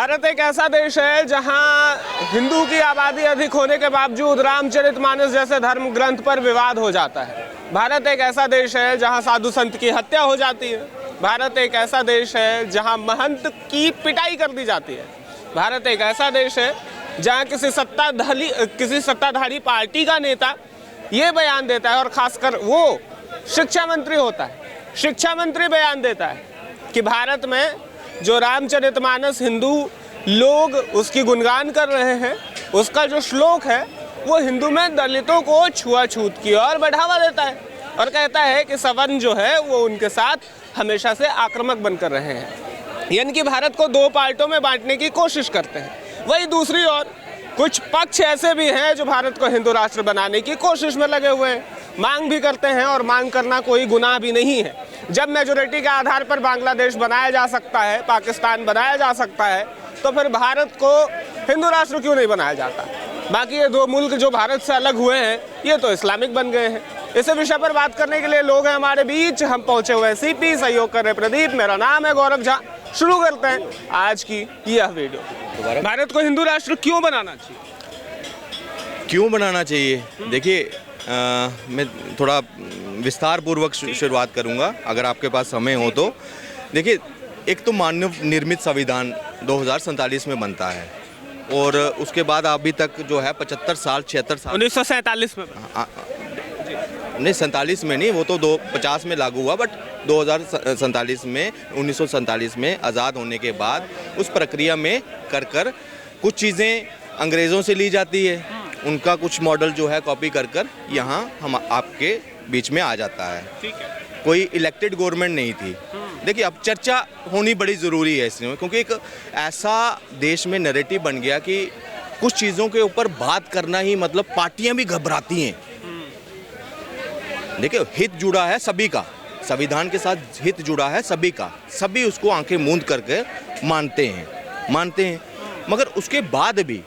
भारत एक ऐसा देश है जहां हिंदू की आबादी अधिक होने के बावजूद रामचरितमानस जैसे धर्म ग्रंथ पर विवाद हो जाता है। भारत एक ऐसा देश है जहां साधु संत की हत्या हो जाती है। भारत एक ऐसा देश है जहां महंत की पिटाई कर दी जाती है। भारत एक ऐसा देश है जहां किसी सत्ताधारी पार्टी का नेता ये बयान देता है, और खासकर वो शिक्षा मंत्री होता है, शिक्षा मंत्री बयान देता है कि भारत में जो रामचरितमानस हिंदू लोग उसकी गुणगान कर रहे हैं, उसका जो श्लोक है वो हिंदू में दलितों को छुआछूत की ओर बढ़ावा देता है और कहता है कि सवर्ण जो है वो उनके साथ हमेशा से आक्रामक बनकर रहे हैं। यानी कि भारत को दो पार्टों में बांटने की कोशिश करते हैं। वही दूसरी ओर कुछ पक्ष ऐसे भी हैं जो भारत को हिंदू राष्ट्र बनाने की कोशिश में लगे हुए हैं, मांग भी करते हैं, और मांग करना कोई गुनाह भी नहीं है। जब मेजोरिटी के आधार पर बांग्लादेश बनाया जा सकता है, पाकिस्तान बनाया जा सकता है, तो फिर भारत को हिंदू राष्ट्र क्यों नहीं बनाया जाता? बाकी ये दो मुल्क जो भारत से अलग हुए हैं ये तो इस्लामिक बन गए हैं। इस विषय पर बात करने के लिए लोग हैं हमारे बीच। हम पहुंचे हुए हैं सीपी, सहयोग कर रहे प्रदीप, मेरा नाम है गौरव झा। शुरू करते हैं आज की यह वीडियो। भारत को हिंदू राष्ट्र क्यों बनाना चाहिए? क्यों बनाना चाहिए? देखिए, मैं थोड़ा विस्तार पूर्वक शुरुआत करूंगा अगर आपके पास समय हो तो। देखिए, एक तो मानव निर्मित संविधान 2047 में बनता है, और उसके बाद अभी तक जो है 75 साल 76 साल 1947 में नहीं, 47 में नहीं, वो तो 50 में लागू हुआ, बट 2047 में 1947 में आज़ाद होने के बाद उस प्रक्रिया में कर कुछ चीज़ें अंग्रेज़ों से ली जाती है, उनका कुछ मॉडल जो है कॉपी कर यहाँ हम आपके बीच में आ जाता है। ठीक है। कोई इलेक्टेड गवर्नमेंट नहीं थी। देखिए, अब चर्चा होनी बड़ी ज़रूरी है इसमें, क्योंकि एक ऐसा देश में नैरेटिव बन गया कि कुछ चीज़ों के ऊपर बात करना ही मतलब पार्टियां भी घबराती हैं। देखिए, हित जुड़ा है सभी का, संविधान के साथ हित जुड़ा है सभी का, सभी उसको आंखें मूंद करके मानते हैं। मगर उसके बाद भी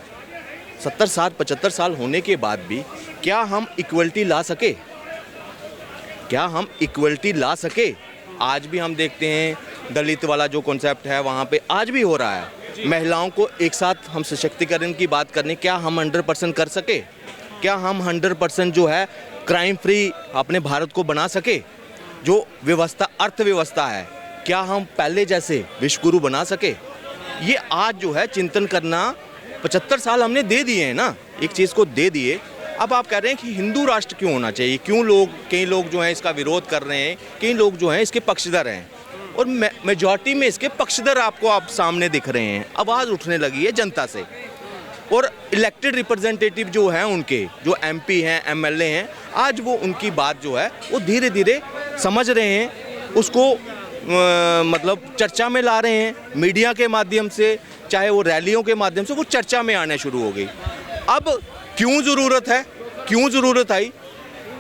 70 साल 75 साल होने के बाद भी क्या हम इक्वलिटी ला सके? आज भी हम देखते हैं दलित वाला जो कॉन्सेप्ट है वहाँ पे आज भी हो रहा है। महिलाओं को एक साथ हम सशक्तिकरण की बात करने, क्या हम 100% कर सके? क्या हम 100% जो है क्राइम फ्री अपने भारत को बना सके? जो व्यवस्था अर्थव्यवस्था है, क्या हम पहले जैसे विश्वगुरु बना सके? ये आज जो है चिंतन करना, 75 साल हमने दे दिए हैं ना, एक चीज़ को दे दिए। अब आप कह रहे हैं कि हिंदू राष्ट्र क्यों होना चाहिए? कई लोग जो हैं इसका विरोध कर रहे हैं, कई लोग जो हैं इसके पक्षधर हैं, और मेजॉरिटी में इसके पक्षधर आपको आप सामने दिख रहे हैं। आवाज़ उठने लगी है जनता से, और इलेक्टेड रिप्रेजेंटेटिव जो हैं उनके, जो MP हैं, MLA हैं, आज वो उनकी बात जो है वो धीरे धीरे समझ रहे हैं, उसको मतलब चर्चा में ला रहे हैं, मीडिया के माध्यम से, चाहे वो रैलियों के माध्यम से वो चर्चा में आने शुरू हो गई। अब क्यों ज़रूरत आई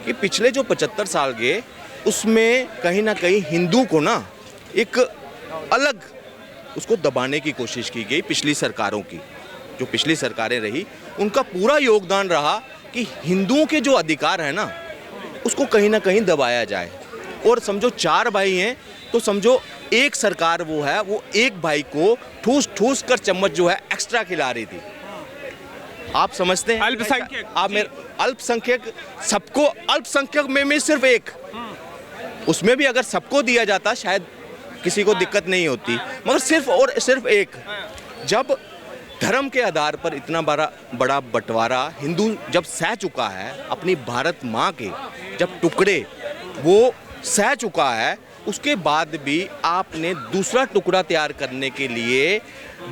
कि पिछले जो 75 साल गए उसमें कहीं ना कहीं हिंदू को ना एक अलग उसको दबाने की कोशिश की गई। पिछली सरकारों की, जो पिछली सरकारें रही, उनका पूरा योगदान रहा कि हिंदुओं के जो अधिकार है ना उसको कहीं ना कहीं दबाया जाए। और समझो 4 भाई हैं तो समझो एक सरकार वो है, वो एक भाई को ठूस कर चम्मच जो है एक्स्ट्रा खिला रही थी। आप समझते हैं? अल्पसंख्यक, आप मेरे अल्पसंख्यक, सबको अल्पसंख्यक में सिर्फ एक, उसमें भी अगर सबको दिया जाता शायद किसी को दिक्कत नहीं होती, मगर सिर्फ एक। जब धर्म के आधार पर इतना बड़ा बंटवारा हिंदू जब सह चुका है, अपनी भारत माँ के जब टुकड़े वो सह चुका है, उसके बाद भी आपने दूसरा टुकड़ा तैयार करने के लिए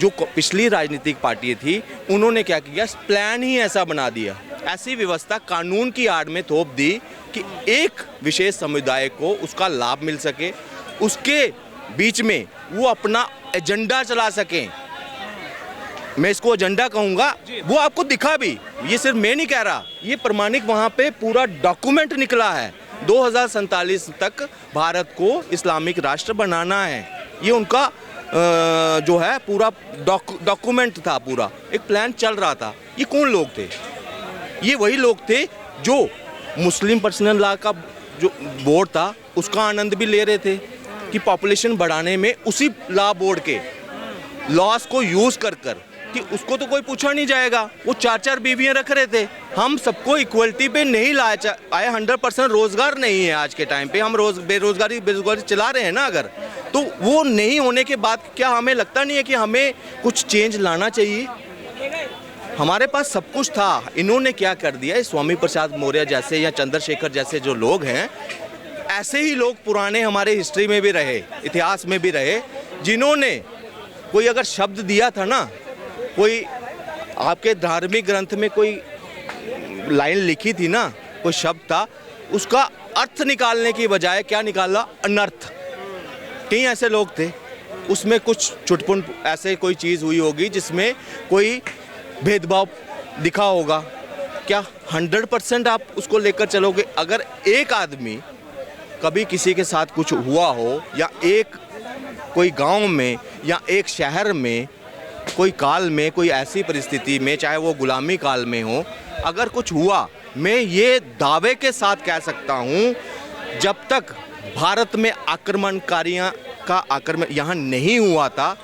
जो पिछली राजनीतिक पार्टी थी उन्होंने क्या किया? प्लान ही ऐसा बना दिया, ऐसी व्यवस्था कानून की आड़ में थोप दी कि एक विशेष समुदाय को उसका लाभ मिल सके, उसके बीच में वो अपना एजेंडा चला सकें। मैं इसको एजेंडा कहूँगा, वो आपको दिखा भी, ये सिर्फ मैं नहीं कह रहा, ये प्रमाणिक वहाँ पे पूरा डॉक्यूमेंट निकला है। 2047 तक भारत को इस्लामिक राष्ट्र बनाना है, ये उनका जो है पूरा डॉक्यूमेंट था, पूरा एक प्लान चल रहा था। ये कौन लोग थे? ये वही लोग थे जो मुस्लिम पर्सनल लॉ का जो बोर्ड था उसका आनंद भी ले रहे थे कि पॉपुलेशन बढ़ाने में उसी लॉ बोर्ड के लॉस को यूज़ कर कि उसको तो कोई पूछा नहीं जाएगा। वो 4-4 बीवियां रख रहे थे। हम सबको इक्वलिटी पे नहीं लाए 100% रोजगार नहीं है आज के टाइम पे। हम बेरोजगारी चला रहे हैं ना, अगर तो वो नहीं होने के बाद क्या हमें लगता नहीं है कि हमें कुछ चेंज लाना चाहिए? हमारे पास सब कुछ था, इन्होंने क्या कर दिया? स्वामी प्रसाद मौर्य जैसे या चंद्रशेखर जैसे जो लोग हैं, ऐसे ही लोग पुराने हमारे हिस्ट्री में भी रहे, इतिहास में भी रहे, जिन्होंने कोई अगर शब्द दिया था ना, कोई आपके धार्मिक ग्रंथ में कोई लाइन लिखी थी ना, कोई शब्द था, उसका अर्थ निकालने की बजाय क्या निकाला? अनर्थ। कई ऐसे लोग थे, उसमें कुछ चुटपुट ऐसे कोई चीज़ हुई होगी जिसमें कोई भेदभाव दिखा होगा। क्या 100% आप उसको लेकर चलोगे? अगर एक आदमी कभी किसी के साथ कुछ हुआ हो, या एक कोई गांव में या एक शहर में कोई काल में, कोई ऐसी परिस्थिति में, चाहे वो गुलामी काल में हो, अगर कुछ हुआ, मैं ये दावे के साथ कह सकता हूँ, जब तक भारत में आक्रमणकारियों का आक्रमण यहाँ नहीं हुआ था,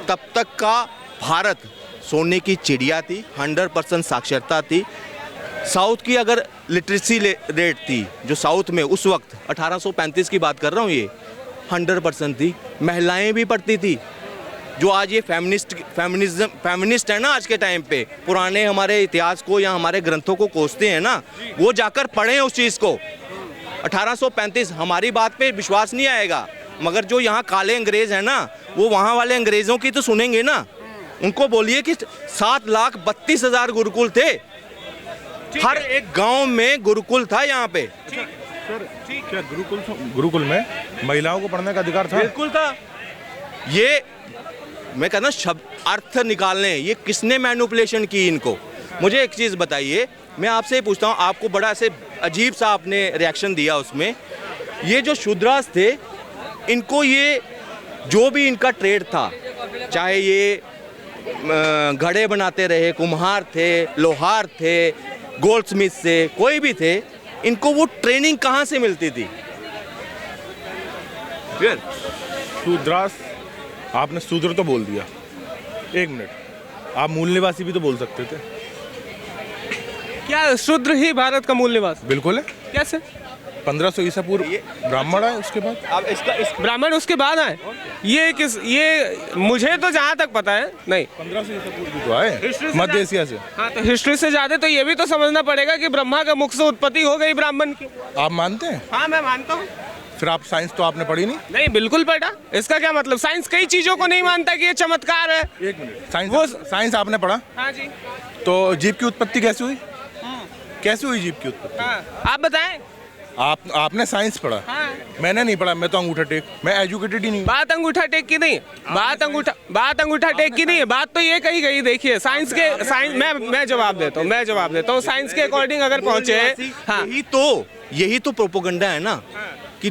तब तक का भारत सोने की चिड़िया थी, 100% साक्षरता थी। साउथ की अगर लिटरेसी रेट थी, जो साउथ में उस वक्त 1835 की बात कर रहा हूँ, ये 100% थी। महिलाएं भी पढ़ती थी। जो आज ये फेमिनिस्ट है ना आज के टाइम पे, पुराने हमारे इतिहास को या हमारे ग्रंथों को कोसते हैं ना, वो जाकर पढ़ें उस चीज़ को। 1835, हमारी बात पे विश्वास नहीं आएगा, मगर जो यहाँ काले अंग्रेज हैं ना, वो वहाँ वाले अंग्रेज़ों की तो सुनेंगे ना। उनको बोलिए कि 7,32,000 गुरुकुल थे, हर एक गांव में गुरुकुल था यहाँ पे। क्या गुरुकुल में महिलाओं को पढ़ने का अधिकार था? बिल्कुल था। ये मैं कहना शब्द अर्थ निकालने, ये किसने मैनिपुलेशन की इनको? मुझे एक चीज़ बताइए, मैं आपसे ही पूछता हूँ, आपको बड़ा ऐसे अजीब सा आपने रिएक्शन दिया उसमें। ये जो शूद्रास थे, इनको ये जो भी इनका ट्रेड था, चाहे ये घड़े बनाते रहे, कुम्हार थे, लोहार थे, गोल्डस्मिथ से कोई भी थे, इनको वो ट्रेनिंग कहाँ से मिलती थी? शूद्रास, आपने शूद्र तो बोल दिया, एक मिनट, आप मूल निवासी भी तो बोल सकते थे। क्या शूद्र ही भारत का मूल निवास? बिल्कुल है। कैसे? 1500 ईसा पूर्व ब्राह्मण आए, उसके बाद अब इसका ब्राह्मण उसके बाद आए? ये मुझे तो जहाँ तक पता है नहीं। 1500 ईसा पूर्व भी तो आए मध्य एशिया से। हाँ, तो हिस्ट्री से ज्यादा तो ये भी तो समझना पड़ेगा कि ब्रह्मा का मुख से उत्पत्ति हो गई ब्राह्मण की। आप मानते हैं? हाँ, मैं मानता हूँ। फिर आप साइंस तो आपने पढ़ी नहीं? नहीं, बिल्कुल पढ़ा। इसका क्या मतलब? साइंस कई चीजों को नहीं मानता कि ये चमत्कार है। एक मिनट, साइंस आपने पढ़ा? हाँ जी। तो जीव की उत्पत्ति कैसे हुई? कैसे हुई जीव की उत्पत्ति? हाँ, आप बताएं। आपने साइंस पढ़ा? हाँ। मैंने नहीं पढ़ा, मैं तो अंगूठा टेक, मैं एजुकेटेड ही नहीं। बात अंगूठा टेक की नहीं, बात अंगूठा टेक की नहीं है, बात तो ये कही गई। देखिए, साइंस मैं जवाब देता हूँ, साइंस के अकॉर्डिंग अगर पहुंचे। हाँ, यही तो प्रोपोगंडा है ना, कि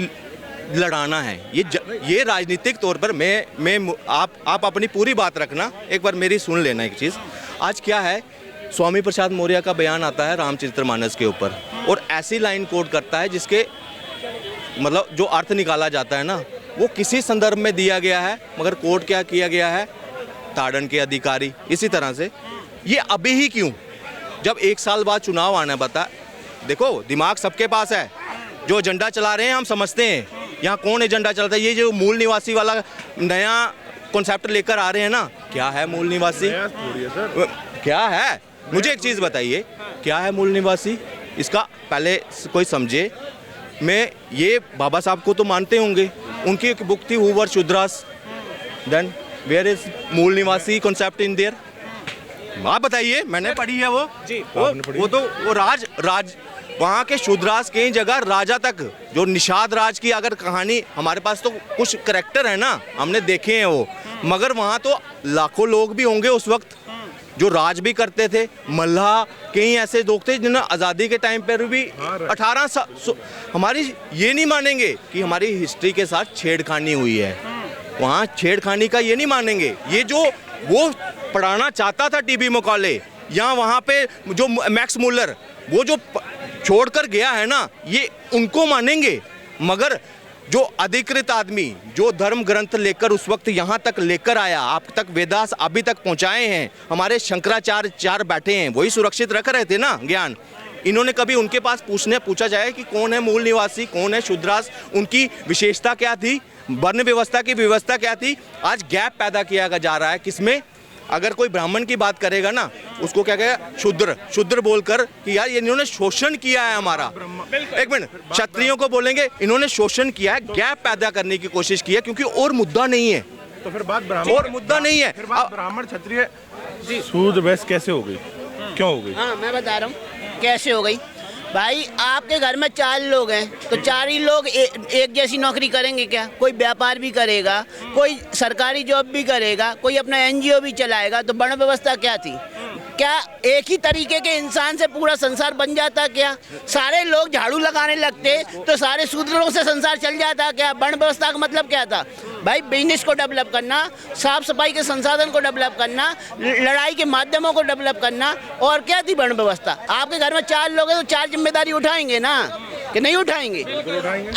लड़ाना है। ये राजनीतिक तौर पर आप अपनी पूरी बात रखना, एक बार मेरी सुन लेना एक चीज़। आज क्या है, स्वामी प्रसाद मौर्य का बयान आता है रामचरितमानस के ऊपर, और ऐसी लाइन कोट करता है जिसके मतलब जो अर्थ निकाला जाता है ना, वो किसी संदर्भ में दिया गया है, मगर कोट क्या किया गया है? ताड़न के अधिकारी। इसी तरह से ये अभी ही क्यों, जब 1 साल बाद चुनाव आना बता। देखो, दिमाग सबके पास है, जो एजेंडा चला रहे हैं हम समझते हैं। यहाँ कौन एजेंडा चलता है? ये जो मूल निवासी वाला नया कॉन्सेप्ट लेकर आ रहे हैं ना, क्या है मूल निवासी? क्या है? मुझे एक चीज़ बताइए, क्या है मूल निवासी? इसका पहले कोई समझे। मैं ये बाबा साहब को तो मानते होंगे, उनकी एक बुक थी who were Shudras, then where is मूल निवासी कॉन्सेप्ट इन देयर? आप बताइए, मैंने पढ़ी है वो जी। वो तो वो राज वहाँ के शूद्रास कई जगह राजा तक, जो निषाद राज की अगर कहानी, हमारे पास तो कुछ करैक्टर है ना, हमने देखे हैं वो, मगर वहाँ तो लाखों लोग भी होंगे उस वक्त जो राज भी करते थे। मल्लाह कई ऐसे लोग थे जिन्होंने आज़ादी के टाइम पर भी 18 साल हमारी ये नहीं मानेंगे कि हमारी हिस्ट्री के साथ छेड़खानी हुई है। वहाँ छेड़खानी का ये नहीं मानेंगे। ये जो वो पढ़ाना चाहता था टीबी मकौले, या वहाँ पे जो मैक्स मुलर वो जो छोड़कर गया है ना, ये उनको मानेंगे। मगर जो अधिकृत आदमी जो धर्म ग्रंथ लेकर उस वक्त यहाँ तक लेकर आया, आप तक वेदास अभी तक पहुँचाए हैं, हमारे शंकराचार्य 4 बैठे हैं, वही सुरक्षित रख रहे थे ना ज्ञान। इन्होंने कभी उनके पास पूछा जाए कि कौन है मूल निवासी, कौन है शूद्रास, उनकी विशेषता क्या थी, वर्ण व्यवस्था की व्यवस्था क्या थी। आज गैप पैदा किया जा रहा है किसमें? अगर कोई ब्राह्मण की बात करेगा ना, उसको क्या कहेगा? शूद्र बोलकर कि यार ये इन्होंने शोषण किया है हमारा। एक मिनट, क्षत्रियों को बोलेंगे इन्होंने शोषण किया है, गैप पैदा करने की कोशिश की है, क्योंकि और मुद्दा नहीं है। तो फिर बात ब्राह्मण और मुद्दा नहीं है। फिर बात ब्राह्मण क्षत्रिय शूद्र वैश्य कैसे हो गई, क्यों हो गई? हाँ, मैं बता रहा हूँ कैसे हो गई। भाई आपके घर में 4 लोग हैं तो 4 ही लोग एक जैसी नौकरी करेंगे क्या? कोई व्यापार भी करेगा, कोई सरकारी जॉब भी करेगा, कोई अपना एनजीओ भी चलाएगा। तो वर्ण व्यवस्था क्या थी? क्या एक ही तरीके के इंसान से पूरा संसार बन जाता क्या? सारे लोग झाड़ू लगाने लगते तो सारे शूद्रों से संसार चल जाता क्या? वर्ण व्यवस्था का मतलब क्या था? भाई बिजनेस को डेवलप करना, साफ सफाई के संसाधन को डेवलप करना, लड़ाई के माध्यमों को डेवलप करना, और क्या थी वर्ण व्यवस्था? आपके घर में 4 लोग हैं तो 4 जिम्मेदारी उठाएंगे ना, कि नहीं उठाएंगे?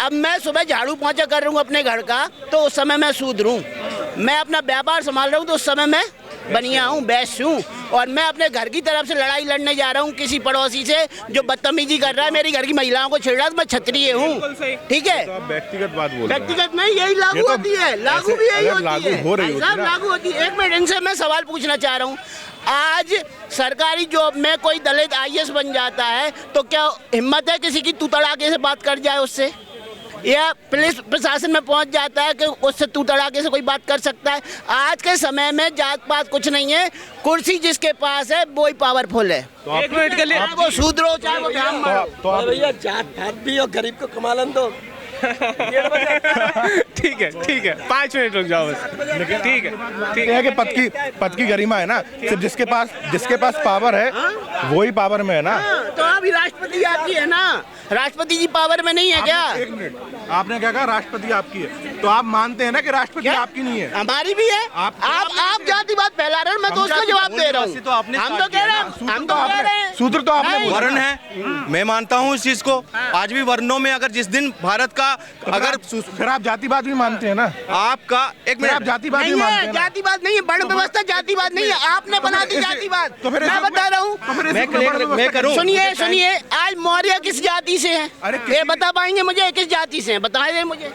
अब मैं सुबह झाड़ू पोंछा कर रहा हूँ अपने घर का तो उस समय मैं शूद्र हूँ। मैं अपना व्यापार संभाल रहा हूँ तो उस समय मैं बनिया हूँ, वैश्य हूँ। और मैं अपने घर की तरफ से लड़ाई लड़ने जा रहा हूँ किसी पड़ोसी से जो बदतमीजी कर रहा है, मेरी घर की महिलाओं को छेड़ रहा है, तो मैं क्षत्रिय हूँ। ठीक है, तो आप व्यक्तिगत बात बोल रहे हैं। व्यक्तिगत नहीं, यही लागू होती है, लागू भी यही होती है, लागू होती है। एक मिनट, इनसे मैं सवाल पूछना चाह रहा हूँ। आज सरकारी जॉब में कोई दलित IAS बन जाता है तो क्या हिम्मत है किसी की तू तड़ाके से बात कर जाए उससे? या पुलिस प्रशासन में पहुंच जाता है कि उससे तू तड़ाके से कोई बात कर सकता है? आज के समय में जात पात कुछ नहीं है, कुर्सी जिसके पास है वो ही पावरफुल है। तो एक मिनट के लिए चाहे वो शूद्र हो चाहे वो ब्राह्मण हो। तो आप भैया जात पात भी और गरीब को कमालन दो। ठीक है 5 मिनट रुक जाओ बस। ठीक है कि पद की गरिमा है ना, सिर्फ जिसके पास पावर है वो ही पावर में है ना। तो अभी राष्ट्रपति आपकी है ना, राष्ट्रपति जी पावर में नहीं है क्या? एक मिनट, आपने क्या कहा? राष्ट्रपति आपकी है, तो आप मानते हैं ना कि राष्ट्रपति आपकी नहीं है? हमारी भी है। आप जातिवाद फैला रहे हो, मैं तो उसका जवाब दे रहा हूँ। हम तो कह रहे हैं सूत्र तो आपने बोला। वर्ण है, मैं मानता हूँ इस चीज को। आज भी वर्णों में अगर जिस दिन भारत का अगर फिर आप जातिवाद भी मानते हैं ना? आपका एक मिनट, आप जातिवाद भी नहीं मानते है, हैं ना? जातिवाद नहीं है, वर्ण व्यवस्था जातिवाद नहीं है, आपने बना दी जातिवाद। तो फिर मैं बता रहा हूँ, मैं करूँ? सुनिए, आज मौर्य किस जाति से है? अरे ये बता पाएंगे मुझे किस जाति से है? बता दें मुझे,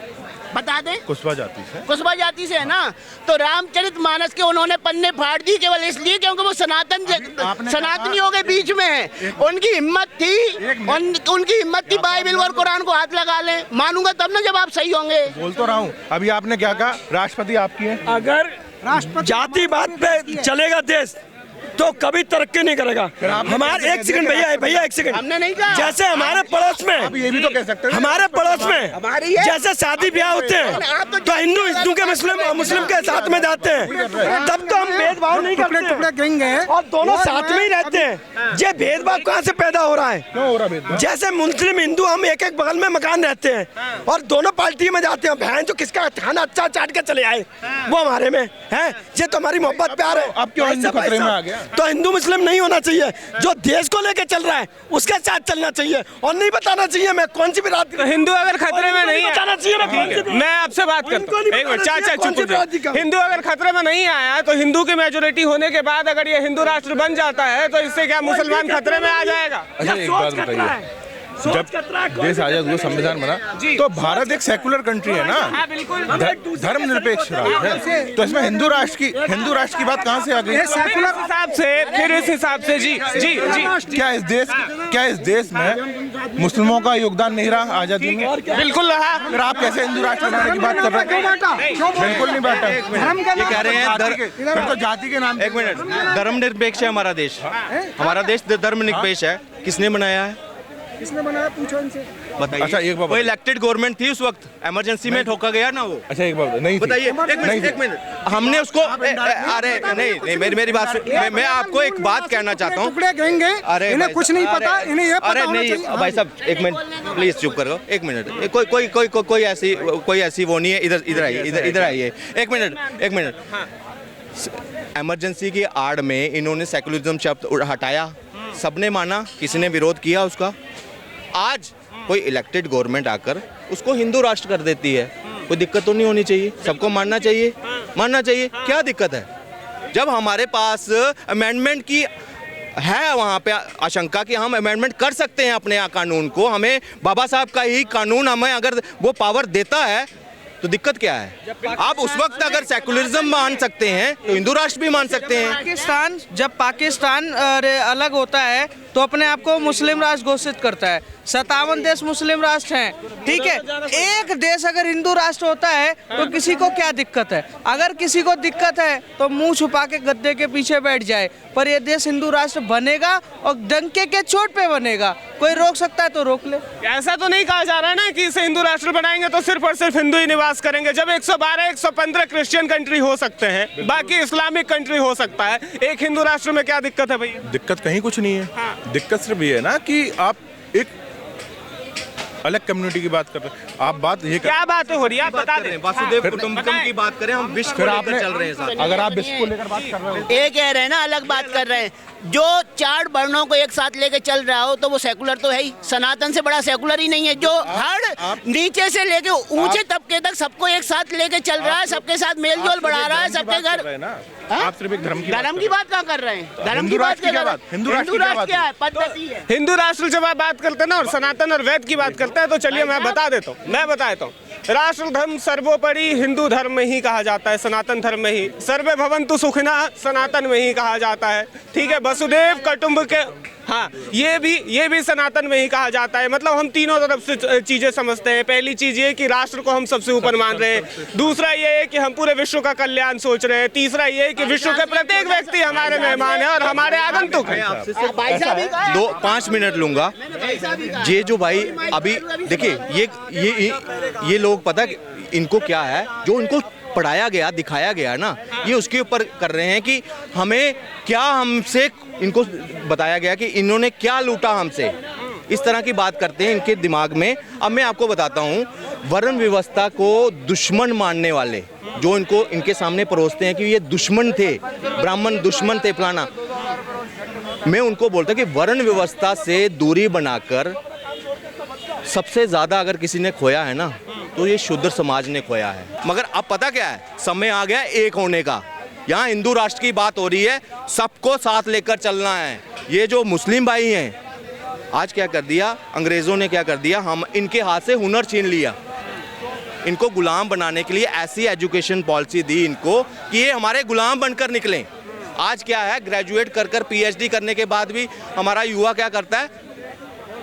बता दें। कुशवा जाति से। कुशवा जाति से है ना? तो रामचरितमानस के उन्होंने पन्ने फाड़ दी केवल इसलिए क्योंकि वो सनातनियों के बीच में है। उनकी हिम्मत थी बाइबल और कुरान को हाथ लगा लें। मानूंगा तब ना जब आप सही होंगे। बोल तो रहा हूँ, अभी आपने क्या कहा? राष्ट्रपति आपकी है। अगर जातिवाद पे चलेगा देश तो कभी तरक्की नहीं करेगा। हमारे एक सेकंड भैया एक सेकंड, हमने नहीं कहा। जैसे हमारे पड़ोस में, आप ये भी तो कह सकते हैं हमारे पड़ोस में हमारी है। जैसे शादी ब्याह होते हैं तो हिंदू के मुस्लिम के साथ में जाते हैं, तब तो हम भेदभाव नहीं करते और दोनों साथ में ही रहते हैं। ये भेदभाव कहाँ से पैदा हो रहा है? क्यों हो रहा भेदभाव? जैसे मुस्लिम हिंदू हम एक बगल में मकान रहते हैं और दोनों पार्टी में जाते हैं, बहन जो किसका खाना अच्छा चाट के चले आए वो हमारे में है। ये तो हमारी मोहब्बत प्यार है। अब क्यों हिंदू खतरे में आ गया? तो हिंदू मुस्लिम नहीं होना चाहिए, जो देश को लेके चल रहा है उसके साथ चलना चाहिए और नहीं बताना चाहिए मैं कौन सी भी रात। हिंदू अगर खतरे में नहीं बताना चाहिए मैं आपसे बात करता हूँ। एक मिनट, चाचा चुप हो जाओ। हिंदू अगर खतरे में नहीं आया तो हिंदू की मेजोरिटी होने के बाद अगर ये हिंदू राष्ट्र बन जाता है तो इससे क्या मुसलमान खतरे में आ जाएगा? अच्छा एक बात बताइए, जब देश आजाद हुआ, संविधान बना, तो भारत एक सेकुलर कंट्री है ना, धर्मनिरपेक्ष राज्य है, तो इसमें हिंदू राष्ट्र की बात कहाँ से आ गई? सेकुलर हिसाब से, फिर इस हिसाब से जी। क्या इस देश में मुस्लिमों का योगदान नहीं रहा आजादी में? बिल्कुल रहा। फिर आप कैसे हिंदू राष्ट्र बनाने की बात कर रहे हैं? बिल्कुल नहीं बांटा। ये कह रहे हैं फिर तो जाति के नाम। एक मिनट, धर्मनिरपेक्ष है हमारा देश, हमारा देश धर्मनिरपेक्ष है। किसने बनाया है? किसने बनाया? पूछो इनसे। बताइए। अच्छा एक बात, वो इलेक्टेड गवर्नमेंट थी उस वक्त, इमरजेंसी में ठोका गया ना वो। अच्छा एक बात नहीं थी। बताइए। एक मिनट, हमने उसको अरे नहीं मेरी बात, मैं आपको एक बात कहना चाहता हूँ। टुकड़े कहेंगे, अरे इन्हें कुछ नहीं पता, इन्हें ये पता अरे होना नहीं चाहिए। भाई साहब, एक मिनट प्लीज चुप करो। एक मिनट, कोई ऐसी वो नहीं है। इधर आइए। एक मिनट। इमरजेंसी की आड़ में इन्होंने सेकुलरिज्म शब्द हटाया, सबने माना, किसी ने विरोध किया उसका। आज कोई इलेक्टेड गवर्नमेंट आकर उसको हिंदू राष्ट्र कर देती है, कोई दिक्कत तो नहीं होनी चाहिए, सबको मानना चाहिए, मानना चाहिए। क्या दिक्कत है? जब हमारे पास अमेंडमेंट की है वहाँ पे आशंका कि हम अमेंडमेंट कर सकते हैं अपने कानून को, हमें बाबा साहब का ही कानून हमें अगर वो पावर देता है तो दिक्कत क्या है? आप उस वक्त अगर सेकुलरिज्म मान सकते हैं तो हिंदू राष्ट्र भी मान सकते हैं। जब पाकिस्तान अलग होता है तो अपने आप को मुस्लिम राष्ट्र घोषित करता है। 57 देश मुस्लिम राष्ट्र हैं, ठीक है। एक देश अगर हिंदू राष्ट्र होता है तो किसी को क्या दिक्कत है? अगर किसी को दिक्कत है तो मुंह छुपा के गद्दे के पीछे बैठ जाए, पर ये देश हिंदू राष्ट्र बनेगा और डंके के चोट पे बनेगा। कोई रोक सकता है तो रोक ले। ऐसा तो नहीं कहा जा रहा ना कि इसे हिंदू राष्ट्र बनाएंगे तो सिर्फ और सिर्फ हिंदू ही निवास करेंगे। जब 112 115 क्रिश्चियन कंट्री हो सकते हैं, बाकी इस्लामिक कंट्री हो सकता है, एक हिंदू राष्ट्र में क्या दिक्कत है भैया? दिक्कत कहीं कुछ नहीं है। दिक्कत सिर्फ ये है ना कि आप एक अलग कम्युनिटी की बात कर रहे हैं। आप बात ये क्या बातें हो रही है आप बता दें। वासुदेव कुटुंबकम की बात करें, हम विश्व को लेकर चल रहे हैं साथ। अगर आप विश्व को लेकर बात कर रहे हो, ये कह रहे हैं ना, अलग बात कर रहे हैं। जो 4 वर्णों को एक साथ लेके चल रहा हो तो वो सेकुलर तो है ही। सनातन से बड़ा सेकुलर ही नहीं है। जो हर नीचे से लेके ऊंचे तबके तक सबको एक साथ लेके चल रहा है, सबके साथ मेल जोल बढ़ा रहा है, सबके घर। आप सिर्फ एक धर्म की बात कहाँ कर रहे हैं? धर्म की बात क्या? हिंदू राष्ट्र क्या है? पद्धति है। हिंदू राष्ट्र जब आप बात करते हैं ना और सनातन और वैद की बात करते हैं तो चलिए मैं बता देता हूँ। राष्ट्र धर्म सर्वोपरि हिंदू धर्म में ही कहा जाता है, सनातन धर्म में ही। सर्वे भवन्तु सुखिनः सनातन में ही कहा जाता है, ठीक है। वसुदेव कुटुंबकम, हाँ, ये भी सनातन में ही कहा जाता है। मतलब हम तीनों तरफ से चीजें समझते हैं। पहली चीज ये कि राष्ट्र को हम सबसे ऊपर मान रहे हैं। दूसरा ये है कि हम पूरे विश्व का कल्याण सोच रहे हैं। तीसरा ये है कि विश्व के प्रत्येक व्यक्ति हमारे मेहमान है और हमारे आगंतुक है। 5 मिनट लूंगा। ये जो भाई अभी देखिए, ये लोग पता है इनको क्या है, जो इनको पढ़ाया गया, दिखाया गया ना, ये उसके ऊपर कर रहे हैं कि हमें क्या, हमसे इनको बताया गया कि इन्होंने क्या लूटा हमसे। इस तरह की बात करते हैं इनके दिमाग में। अब मैं आपको बताता हूँ, वर्ण व्यवस्था को दुश्मन मानने वाले जो इनके सामने परोसते हैं कि ये दुश्मन थे, ब्राह्मण दुश्मन थे, फलाना, मैं उनको बोलता कि वर्ण व्यवस्था से दूरी बनाकर सबसे ज्यादा अगर किसी ने खोया है ना तो ये शूद्र समाज ने खोया है। मगर अब पता क्या है, समय आ गया एक होने का। यहाँ हिंदू राष्ट्र की बात हो रही है, सबको साथ लेकर चलना है। ये जो मुस्लिम भाई हैं, आज क्या कर दिया अंग्रेजों ने, क्या कर दिया, हम इनके हाथ से हुनर छीन लिया। इनको गुलाम बनाने के लिए ऐसी एजुकेशन पॉलिसी दी इनको कि ये हमारे गुलाम बनकर निकलें। आज क्या है, ग्रेजुएट कर PhD करने के बाद भी हमारा युवा क्या करता है,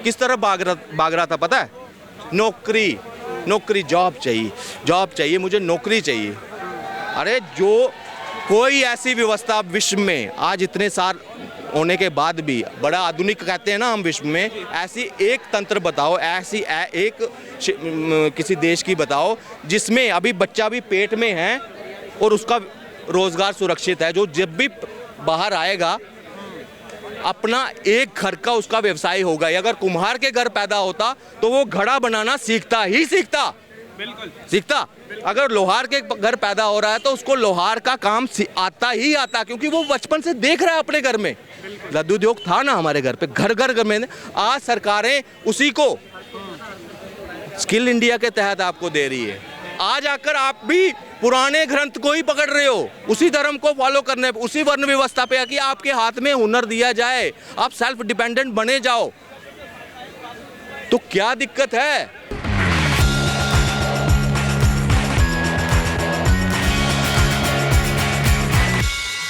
किस तरह भाग रहा था पता है? नौकरी, जॉब चाहिए, मुझे नौकरी चाहिए। अरे जो कोई ऐसी व्यवस्था विश्व में आज इतने साल होने के बाद भी, बड़ा आधुनिक कहते हैं ना हम विश्व में, ऐसी एक तंत्र बताओ, ऐसी एक किसी देश की बताओ जिसमें अभी बच्चा भी पेट में है और उसका रोजगार सुरक्षित है, जो जब भी बाहर आएगा अपना एक घर का उसका व्यवसाय होगा। अगर कुम्हार के घर पैदा होता तो वो घड़ा बनाना सीखता। अगर लोहार के घर पैदा हो रहा है तो उसको लोहार का काम आता ही आता, क्योंकि वो बचपन से देख रहा है अपने घर में। लद्दू उद्योग था ना हमारे घर पे, घर में। आज सरकारें उसी को स्किल इंडिया के तहत आपको दे रही है। आज आकर आप भी पुराने ग्रंथ को ही पकड़ रहे हो, उसी धर्म को फॉलो करने, उसी वर्ण व्यवस्था पे कि आपके हाथ में हुनर दिया जाए, आप सेल्फ डिपेंडेंट बने जाओ, तो क्या दिक्कत है?